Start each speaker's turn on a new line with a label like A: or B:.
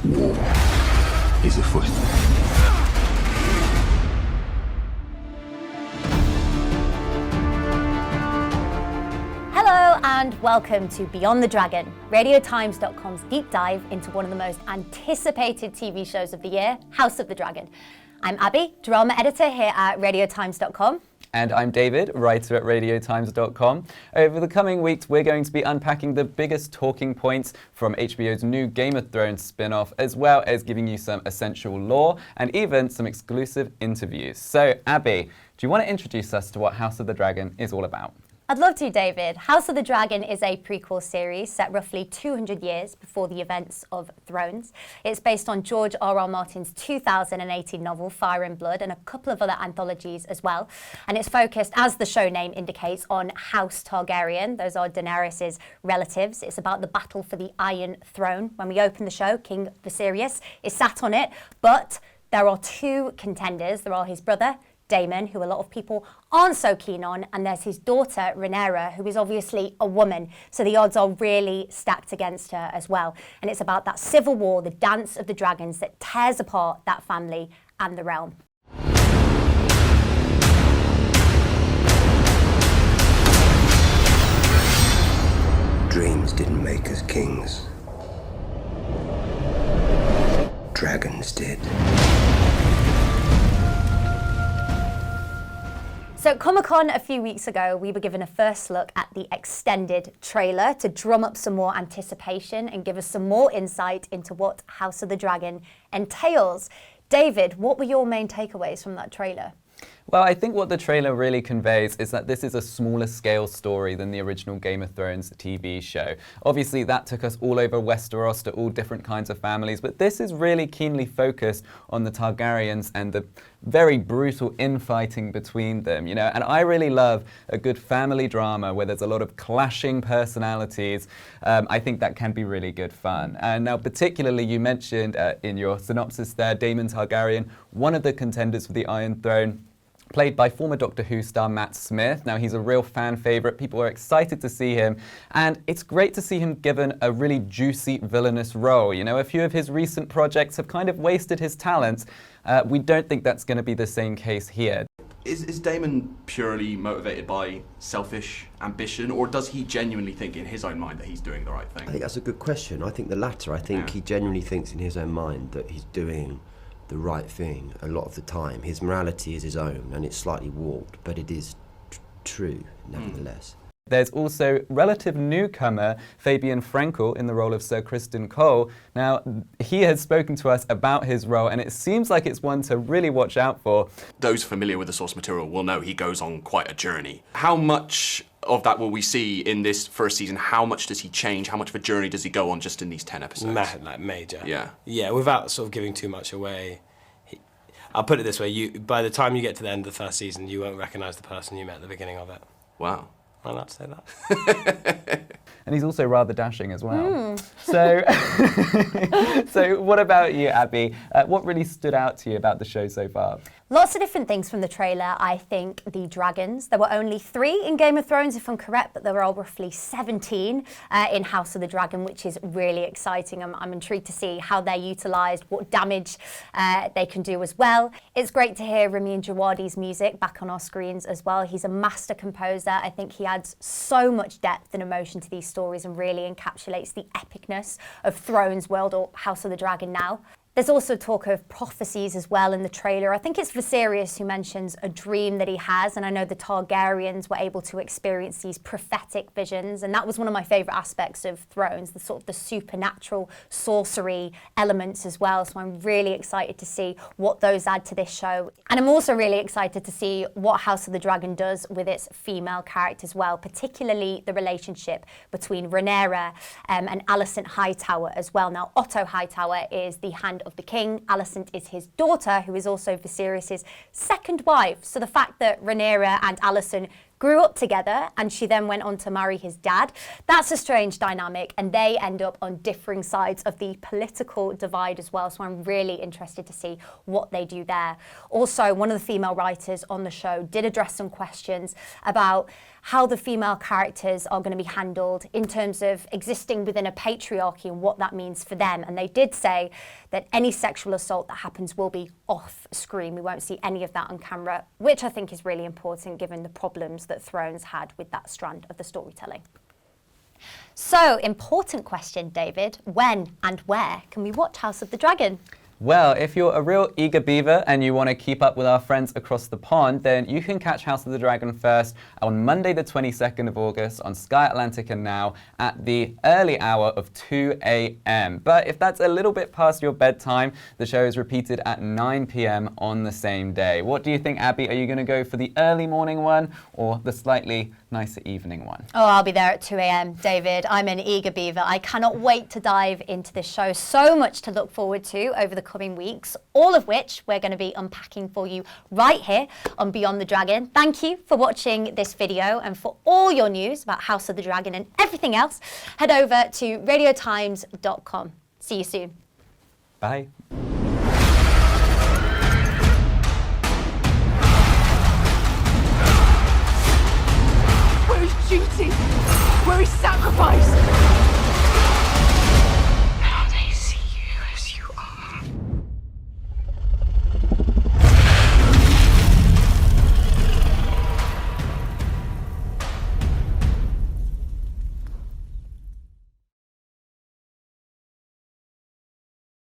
A: War is afoot.
B: Hello and welcome to Beyond the Dragon, RadioTimes.com's deep dive into one of the most anticipated TV shows of the year, House of the Dragon. I'm Abby, drama editor here at RadioTimes.com.
C: And I'm David, writer at RadioTimes.com. Over the coming weeks, we're going to be unpacking the biggest talking points from HBO's new Game of Thrones spin-off, as well as giving you some essential lore and even some exclusive interviews. So, Abby, do you want to introduce us to what House of the Dragon is all about?
B: I'd love to, David. House of the Dragon is a prequel series set roughly 200 years before the events of Thrones. It's based on George R.R. Martin's 2018 novel, Fire and Blood, and a couple of other anthologies as well. And it's focused, as the show name indicates, on House Targaryen. Those are Daenerys' relatives. It's about the battle for the Iron Throne. When we open the show, King Viserys is sat on it, but there are two contenders. There are his brother, Daemon, who a lot of people aren't so keen on, and there's his daughter, Rhaenyra, who is obviously a woman, so the odds are really stacked against her as well. And it's about that civil war, the dance of the dragons that tears apart that family and the realm.
D: Dreams didn't make us kings. Dragons did.
B: So at Comic-Con a few weeks ago, we were given a first look at the extended trailer to drum up some more anticipation and give us some more insight into what House of the Dragon entails. David, what were your main takeaways from that trailer?
C: Well, I think what the trailer really conveys is that this is a smaller scale story than the original Game of Thrones TV show. Obviously, that took us all over Westeros to all different kinds of families, but this is really keenly focused on the Targaryens and the very brutal infighting between them, you know. And I really love a good family drama where there's a lot of clashing personalities. I think that can be really good fun. And now, particularly, you mentioned in your synopsis there, Daemon Targaryen, one of the contenders for the Iron Throne, played by former Doctor Who star Matt Smith. Now, he's a real fan favourite. People are excited to see him. And it's great to see him given a really juicy, villainous role. You know, a few of his recent projects have kind of wasted his talents. We don't think that's going to be the same case here.
E: Is Daemon purely motivated by selfish ambition, or does he genuinely think in his own mind that he's doing the right thing?
D: I think that's a good question. I think the latter. I think he genuinely thinks in his own mind that he's doing the right thing a lot of the time. His morality is his own, and it's slightly warped, but it is true nevertheless.
C: There's also relative newcomer Fabian Frankel in the role of Sir Criston Cole. Now, he has spoken to us about his role, and it seems like it's one to really watch out for.
E: Those familiar with the source material will know he goes on quite a journey. How much of that will we see in this first season? How much does he change? How much of a journey does he go on just in these 10 episodes?
F: Like major.
E: Yeah.
F: Yeah, without sort of giving too much away. I'll put it this way, by the time you get to the end of the first season, you won't recognise the person you met at the beginning of it.
E: Wow.
F: Am I allowed to say that?
C: And he's also rather dashing as well. So, so what about you, Abby? What really stood out to you about the show so far?
B: Lots of different things from the trailer. I think the dragons. There were only 3 in Game of Thrones, if I'm correct, but there are roughly 17 in House of the Dragon, which is really exciting. I'm intrigued to see how they're utilised, what damage they can do as well. It's great to hear Ramin Djawadi's music back on our screens as well. He's a master composer. I think he adds so much depth and emotion to these stories and really encapsulates the epicness of Thrones world, or House of the Dragon now. There's also talk of prophecies as well in the trailer. I think it's Viserys who mentions a dream that he has, and I know the Targaryens were able to experience these prophetic visions, and that was one of my favourite aspects of Thrones, the sort of the supernatural sorcery elements as well. So I'm really excited to see what those add to this show. And I'm also really excited to see what House of the Dragon does with its female characters as well, particularly the relationship between Rhaenyra and Alicent Hightower as well. Now, Otto Hightower is the Hand of the King. Alicent is his daughter, who is also Viserys' second wife. So the fact that Rhaenyra and Alicent grew up together, and she then went on to marry his dad. That's a strange dynamic, and they end up on differing sides of the political divide as well, so I'm really interested to see what they do there. Also, one of the female writers on the show did address some questions about how the female characters are going to be handled in terms of existing within a patriarchy and what that means for them. And they did say that any sexual assault that happens will be off screen. We won't see any of that on camera, which I think is really important given the problems that Thrones had with that strand of the storytelling. So, important question, David. When and where can we watch House of the Dragon?
C: Well, if you're a real eager beaver and you want to keep up with our friends across the pond, then you can catch House of the Dragon first on Monday the 22nd of August on Sky Atlantic and Now at the early hour of 2 a.m. But if that's a little bit past your bedtime, the show is repeated at 9 p.m. on the same day. What do you think, Abby? Are you going to go for the early morning one or the slightly nicer evening one?
B: Oh, I'll be there at 2 a.m, David. I'm an eager beaver. I cannot wait to dive into this show. So much to look forward to over the coming weeks, all of which we're going to be unpacking for you right here on Beyond the Dragon. Thank you for watching this video, and for all your news about House of the Dragon and everything else, head over to radiotimes.com. See you soon.
C: Bye.